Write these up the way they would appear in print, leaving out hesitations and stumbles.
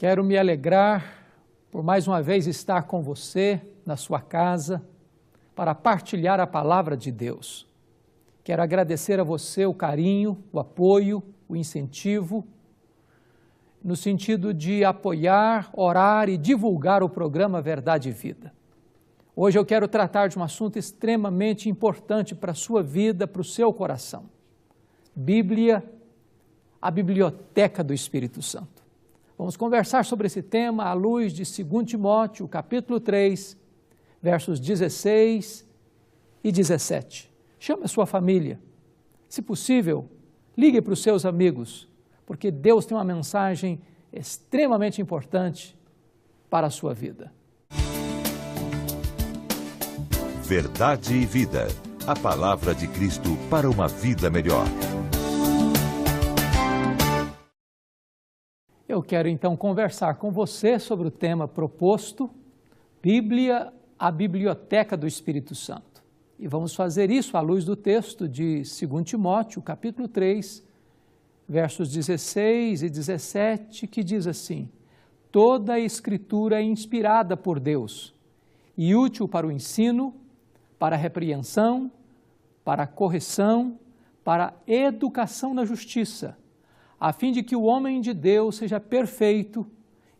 Quero me alegrar por mais uma vez estar com você na sua casa para partilhar a palavra de Deus. Quero agradecer a você o carinho, o apoio, o incentivo, no sentido de apoiar, orar e divulgar o programa Verdade e Vida. Hoje eu quero tratar de um assunto extremamente importante para a sua vida, para o seu coração. Bíblia, a biblioteca do Espírito Santo. Vamos conversar sobre esse tema à luz de 2 Timóteo, capítulo 3, versos 16 e 17. Chame a sua família. Se possível, ligue para os seus amigos, porque Deus tem uma mensagem extremamente importante para a sua vida. Verdade e Vida. A palavra de Cristo para uma vida melhor. Eu quero então conversar com você sobre o tema proposto, Bíblia, a biblioteca do Espírito Santo. E vamos fazer isso à luz do texto de 2 Timóteo, capítulo 3, versos 16 e 17, que diz assim: toda a Escritura é inspirada por Deus e útil para o ensino, para a repreensão, para a correção, para a educação na justiça, a fim de que o homem de Deus seja perfeito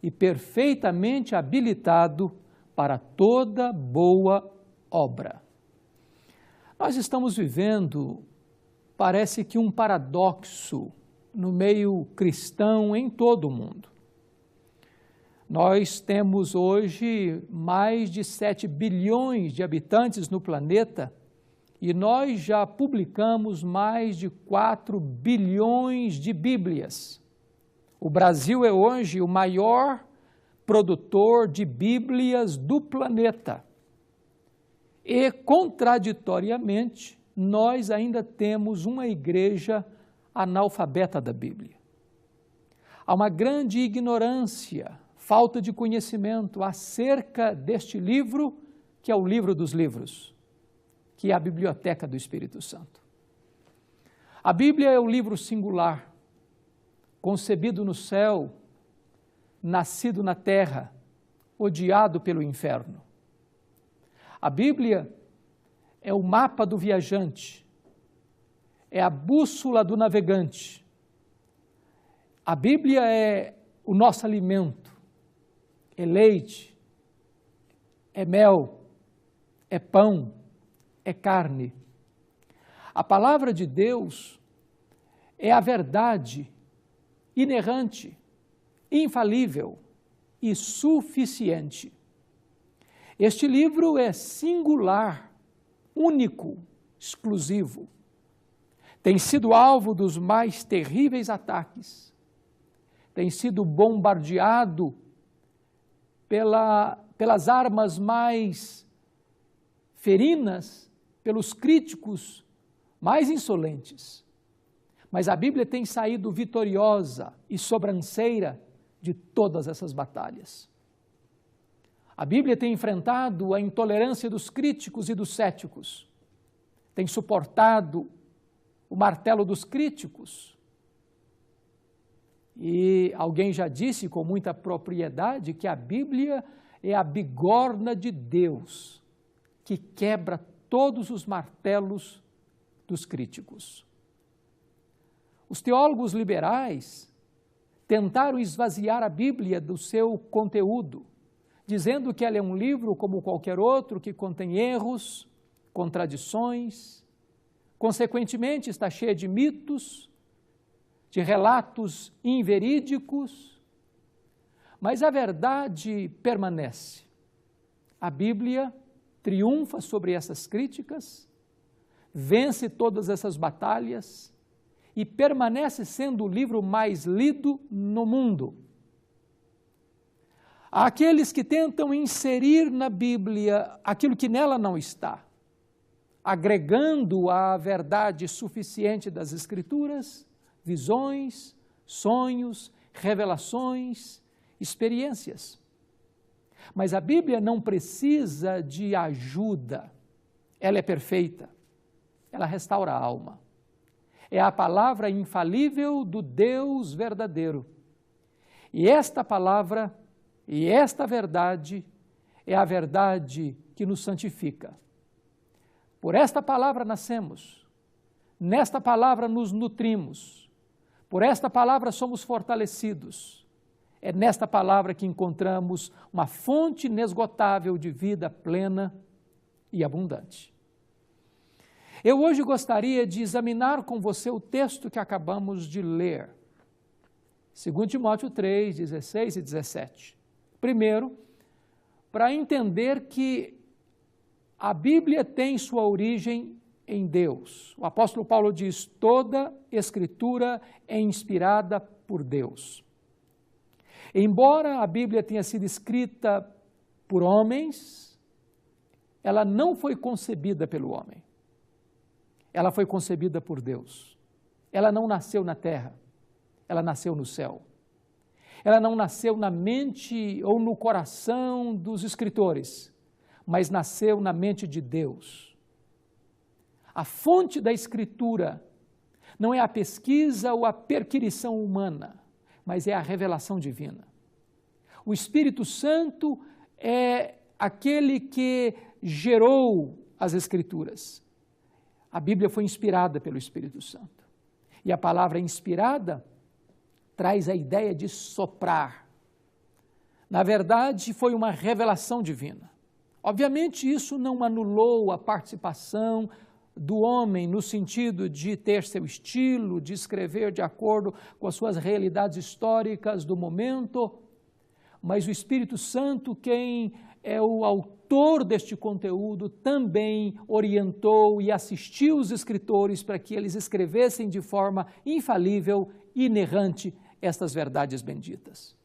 e perfeitamente habilitado para toda boa obra. Nós estamos vivendo, parece que um paradoxo no meio cristão em todo o mundo. Nós temos hoje mais de 7 bilhões de habitantes no planeta e nós já publicamos mais de 4 bilhões de Bíblias. O Brasil é hoje o maior produtor de Bíblias do planeta. E, contraditoriamente, nós ainda temos uma igreja analfabeta da Bíblia. Há uma grande ignorância, falta de conhecimento acerca deste livro, que é o livro dos livros, que é a biblioteca do Espírito Santo. A Bíblia é o livro singular, concebido no céu, nascido na terra, odiado pelo inferno. A Bíblia é o mapa do viajante, é a bússola do navegante. A Bíblia é o nosso alimento, é leite, é mel, é pão, é carne. A palavra de Deus é a verdade inerrante, infalível e suficiente. Este livro é singular, único, exclusivo. Tem sido alvo dos mais terríveis ataques. Tem sido bombardeado pelas armas mais ferinas, pelos críticos mais insolentes. Mas a Bíblia tem saído vitoriosa e sobranceira de todas essas batalhas. A Bíblia tem enfrentado a intolerância dos críticos e dos céticos, tem suportado o martelo dos críticos. E alguém já disse com muita propriedade que a Bíblia é a bigorna de Deus, que quebra todos os martelos dos críticos. Os teólogos liberais tentaram esvaziar a Bíblia do seu conteúdo, dizendo que ela é um livro como qualquer outro, que contém erros, contradições, consequentemente está cheia de mitos, de relatos inverídicos, mas a verdade permanece. A Bíblia triunfa sobre essas críticas, vence todas essas batalhas e permanece sendo o livro mais lido no mundo. Há aqueles que tentam inserir na Bíblia aquilo que nela não está, agregando à verdade suficiente das Escrituras, visões, sonhos, revelações, experiências. Mas a Bíblia não precisa de ajuda, ela é perfeita, ela restaura a alma. É a palavra infalível do Deus verdadeiro. E esta palavra e esta verdade é a verdade que nos santifica. Por esta palavra nascemos, nesta palavra nos nutrimos, por esta palavra somos fortalecidos. É nesta palavra que encontramos uma fonte inesgotável de vida plena e abundante. Eu hoje gostaria de examinar com você o texto que acabamos de ler, 2 Timóteo 3, 16 e 17. Primeiro, para entender que a Bíblia tem sua origem em Deus. O apóstolo Paulo diz: toda Escritura é inspirada por Deus. Embora a Bíblia tenha sido escrita por homens, ela não foi concebida pelo homem. Ela foi concebida por Deus. Ela não nasceu na terra, ela nasceu no céu. Ela não nasceu na mente ou no coração dos escritores, mas nasceu na mente de Deus. A fonte da Escritura não é a pesquisa ou a perquirição humana, mas é a revelação divina. O Espírito Santo é aquele que gerou as Escrituras. A Bíblia foi inspirada pelo Espírito Santo. E a palavra inspirada traz a ideia de soprar. Na verdade, foi uma revelação divina. Obviamente, isso não anulou a participação do homem no sentido de ter seu estilo, de escrever de acordo com as suas realidades históricas do momento, mas o Espírito Santo, quem é o autor deste conteúdo, também orientou e assistiu os escritores para que eles escrevessem de forma infalível e inerrante estas verdades benditas.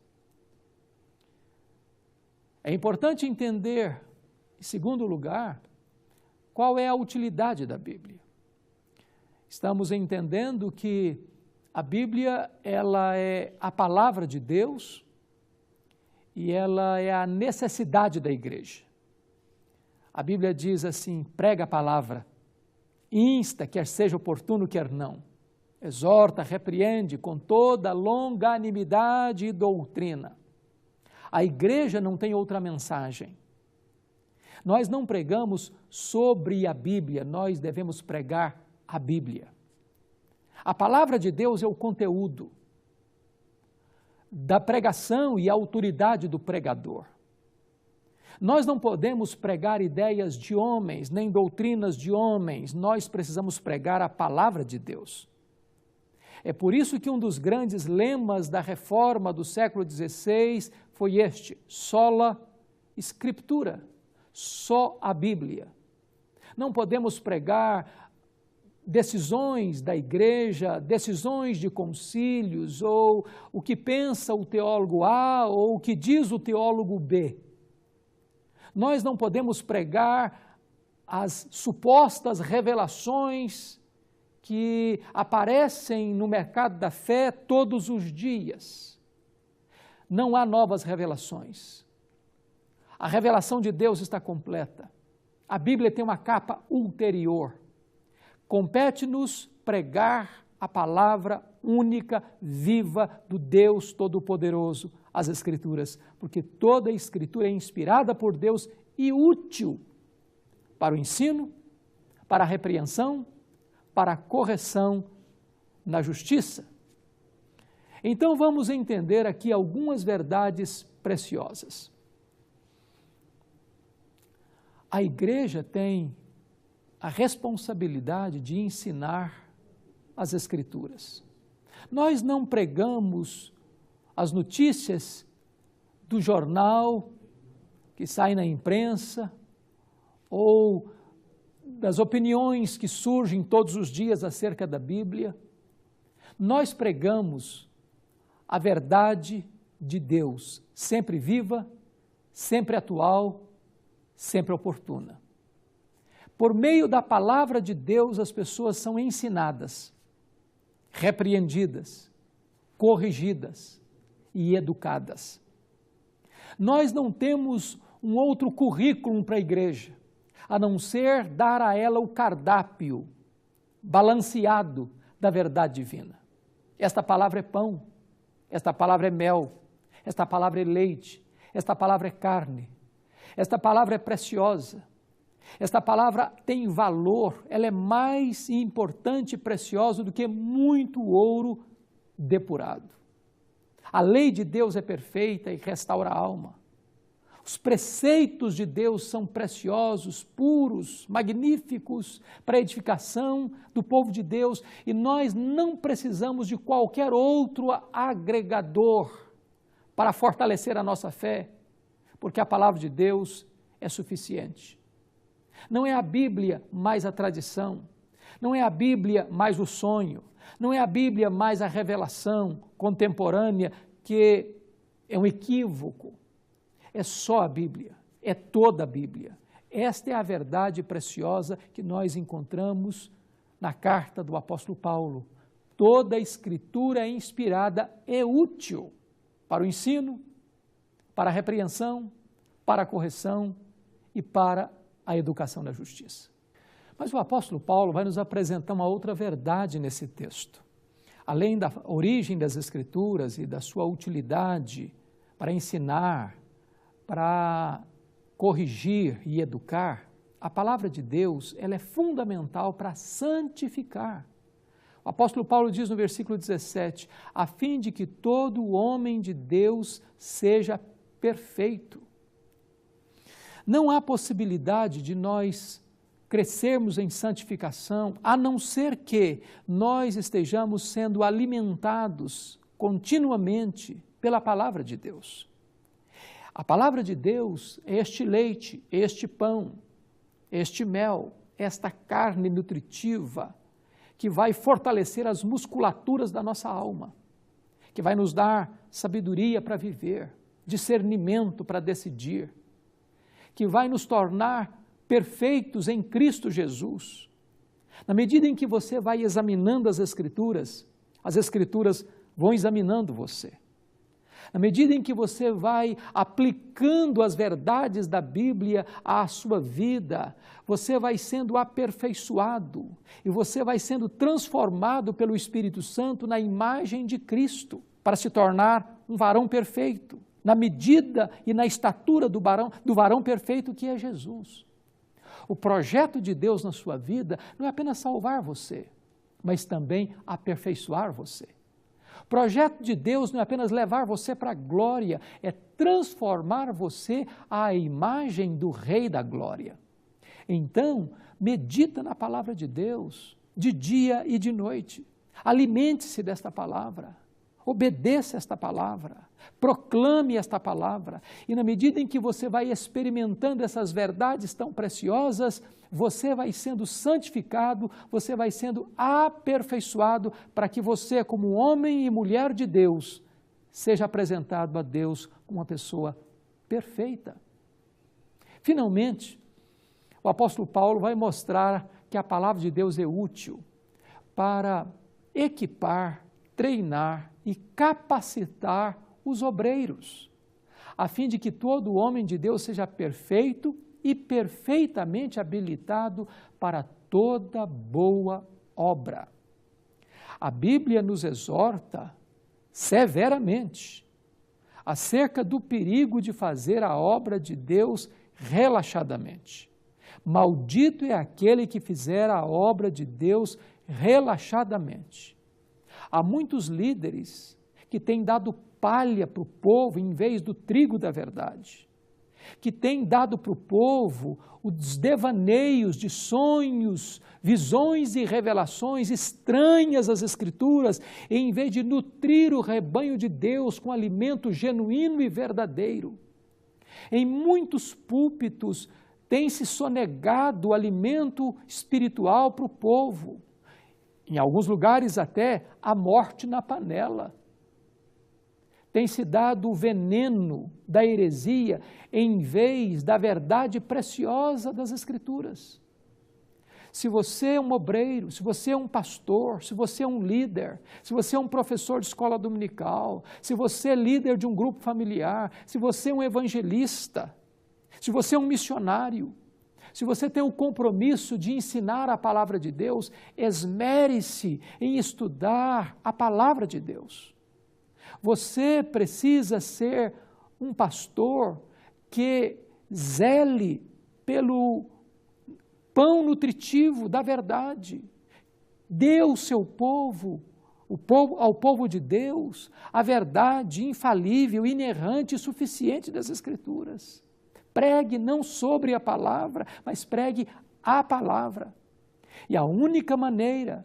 É importante entender, em segundo lugar, qual é a utilidade da Bíblia. Estamos entendendo que a Bíblia, ela é a palavra de Deus e ela é a necessidade da igreja. A Bíblia diz assim: prega a palavra, insta, quer seja oportuno, quer não. Exorta, repreende com toda longanimidade e doutrina. A igreja não tem outra mensagem. Nós não pregamos sobre a Bíblia, nós devemos pregar a Bíblia. A palavra de Deus é o conteúdo da pregação e a autoridade do pregador. Nós não podemos pregar ideias de homens, nem doutrinas de homens, nós precisamos pregar a palavra de Deus. É por isso que um dos grandes lemas da reforma do século XVI foi este: sola scriptura, só a Bíblia. Não podemos pregar decisões da igreja, decisões de concílios, ou o que pensa o teólogo A ou o que diz o teólogo B. Nós não podemos pregar as supostas revelações que aparecem no mercado da fé todos os dias. Não há novas revelações. A revelação de Deus está completa. A Bíblia tem uma capa ulterior. Compete-nos pregar a palavra única, viva do Deus Todo-Poderoso, as Escrituras, porque toda a Escritura é inspirada por Deus e útil para o ensino, para a repreensão, para a correção na justiça. Então vamos entender aqui algumas verdades preciosas. A igreja tem a responsabilidade de ensinar as Escrituras. Nós não pregamos as notícias do jornal que sai na imprensa ou das opiniões que surgem todos os dias acerca da Bíblia. Nós pregamos a verdade de Deus, sempre viva, sempre atual, sempre oportuna. Por meio da palavra de Deus, as pessoas são ensinadas, repreendidas, corrigidas e educadas. Nós não temos um outro currículo para a igreja, a não ser dar a ela o cardápio balanceado da verdade divina. Esta palavra é pão, esta palavra é mel, esta palavra é leite, esta palavra é carne, esta palavra é preciosa, esta palavra tem valor, ela é mais importante e preciosa do que muito ouro depurado. A lei de Deus é perfeita e restaura a alma. Os preceitos de Deus são preciosos, puros, magníficos para a edificação do povo de Deus e nós não precisamos de qualquer outro agregador para fortalecer a nossa fé, porque a palavra de Deus é suficiente. Não é a Bíblia mais a tradição, não é a Bíblia mais o sonho, não é a Bíblia mais a revelação contemporânea, que é um equívoco. É só a Bíblia, é toda a Bíblia. Esta é a verdade preciosa que nós encontramos na carta do apóstolo Paulo. Toda a Escritura é inspirada e útil para o ensino, para a repreensão, para a correção e para a educação na justiça. Mas o apóstolo Paulo vai nos apresentar uma outra verdade nesse texto. Além da origem das Escrituras e da sua utilidade para ensinar, para corrigir e educar, a palavra de Deus ela é fundamental para santificar. O apóstolo Paulo diz no versículo 17, a fim de que todo homem de Deus seja perfeito. Não há possibilidade de nós crescermos em santificação, a não ser que nós estejamos sendo alimentados continuamente pela palavra de Deus. A palavra de Deus é este leite, este pão, este mel, esta carne nutritiva que vai fortalecer as musculaturas da nossa alma, que vai nos dar sabedoria para viver, discernimento para decidir, que vai nos tornar perfeitos em Cristo Jesus. Na medida em que você vai examinando as Escrituras vão examinando você. Na medida em que você vai aplicando as verdades da Bíblia à sua vida, você vai sendo aperfeiçoado e você vai sendo transformado pelo Espírito Santo na imagem de Cristo, para se tornar um varão perfeito, na medida e na estatura do varão perfeito que é Jesus. O projeto de Deus na sua vida não é apenas salvar você, mas também aperfeiçoar você. O projeto de Deus não é apenas levar você para a glória, é transformar você à imagem do Rei da Glória. Então, medita na palavra de Deus, de dia e de noite. Alimente-se desta palavra, obedeça esta palavra, proclame esta palavra. E na medida em que você vai experimentando essas verdades tão preciosas, você vai sendo santificado, você vai sendo aperfeiçoado para que você, como homem e mulher de Deus, seja apresentado a Deus como uma pessoa perfeita. Finalmente, o apóstolo Paulo vai mostrar que a palavra de Deus é útil para equipar, treinar e capacitar os obreiros, a fim de que todo homem de Deus seja perfeito e perfeitamente habilitado para toda boa obra. A Bíblia nos exorta severamente acerca do perigo de fazer a obra de Deus relaxadamente. Maldito é aquele que fizer a obra de Deus relaxadamente. Há muitos líderes que têm dado palha para o povo em vez do trigo da verdade, que têm dado para o povo os devaneios de sonhos, visões e revelações estranhas às Escrituras, em vez de nutrir o rebanho de Deus com alimento genuíno e verdadeiro. Em muitos púlpitos tem-se sonegado o alimento espiritual para o povo, em alguns lugares até a morte na panela. Tem-se dado o veneno da heresia em vez da verdade preciosa das Escrituras. Se você é um obreiro, se você é um pastor, se você é um líder, se você é um professor de escola dominical, se você é líder de um grupo familiar, se você é um evangelista, se você é um missionário, se você tem o compromisso de ensinar a palavra de Deus, esmere-se em estudar a palavra de Deus. Você precisa ser um pastor que zele pelo pão nutritivo da verdade. Dê ao seu povo, ao povo de Deus, a verdade infalível, inerrante e suficiente das Escrituras. Pregue não sobre a palavra, mas pregue a palavra. E a única maneira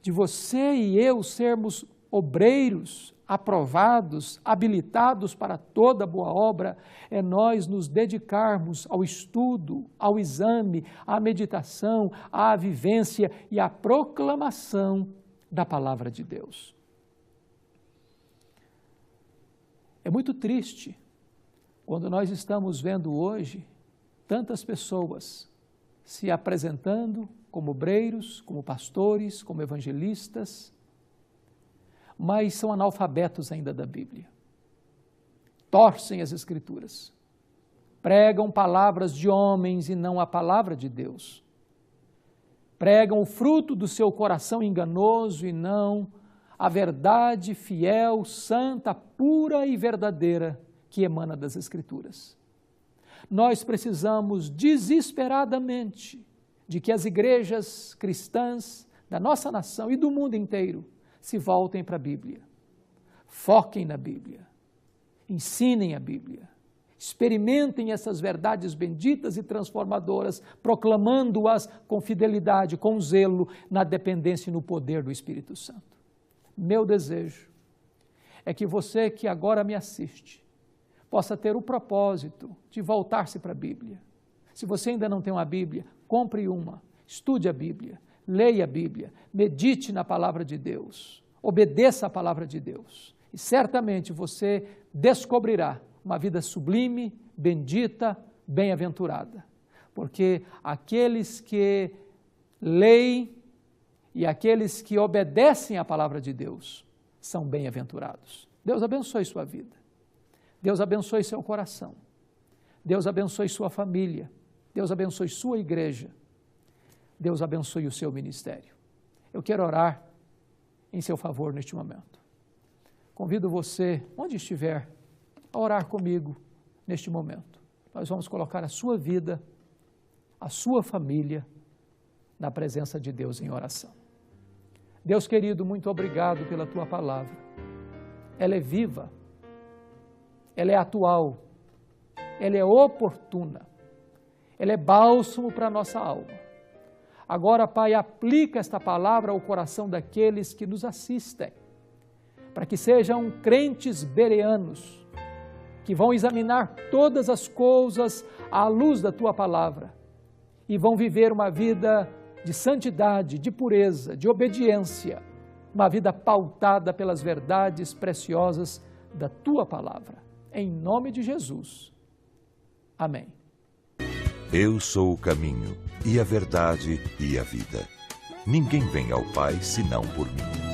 de você e eu sermos obreiros, aprovados, habilitados para toda boa obra, é nós nos dedicarmos ao estudo, ao exame, à meditação, à vivência e à proclamação da palavra de Deus. É muito triste quando nós estamos vendo hoje tantas pessoas se apresentando como obreiros, como pastores, como evangelistas, mas são analfabetos ainda da Bíblia. Torcem as Escrituras, pregam palavras de homens e não a palavra de Deus. Pregam o fruto do seu coração enganoso e não a verdade fiel, santa, pura e verdadeira que emana das Escrituras. Nós precisamos desesperadamente de que as igrejas cristãs da nossa nação e do mundo inteiro se voltem para a Bíblia, foquem na Bíblia, ensinem a Bíblia, experimentem essas verdades benditas e transformadoras, proclamando-as com fidelidade, com zelo, na dependência e no poder do Espírito Santo. Meu desejo é que você que agora me assiste possa ter o propósito de voltar-se para a Bíblia. Se você ainda não tem uma Bíblia, compre uma, estude a Bíblia, leia a Bíblia, medite na palavra de Deus, obedeça a palavra de Deus e certamente você descobrirá uma vida sublime, bendita, bem-aventurada. Porque aqueles que leem e aqueles que obedecem à palavra de Deus são bem-aventurados. Deus abençoe sua vida. Deus abençoe seu coração. Deus abençoe sua família. Deus abençoe sua igreja. Deus abençoe o seu ministério. Eu quero orar em seu favor neste momento. Convido você, onde estiver, a orar comigo neste momento. Nós vamos colocar a sua vida, a sua família, na presença de Deus em oração. Deus querido, muito obrigado pela tua palavra. Ela é viva, ela é atual, ela é oportuna, ela é bálsamo para a nossa alma. Agora, Pai, aplica esta palavra ao coração daqueles que nos assistem, para que sejam crentes bereanos, que vão examinar todas as coisas à luz da Tua palavra e vão viver uma vida de santidade, de pureza, de obediência, uma vida pautada pelas verdades preciosas da Tua palavra. Em nome de Jesus. Amém. Eu sou o caminho, e a verdade, e a vida. Ninguém vem ao Pai senão por mim.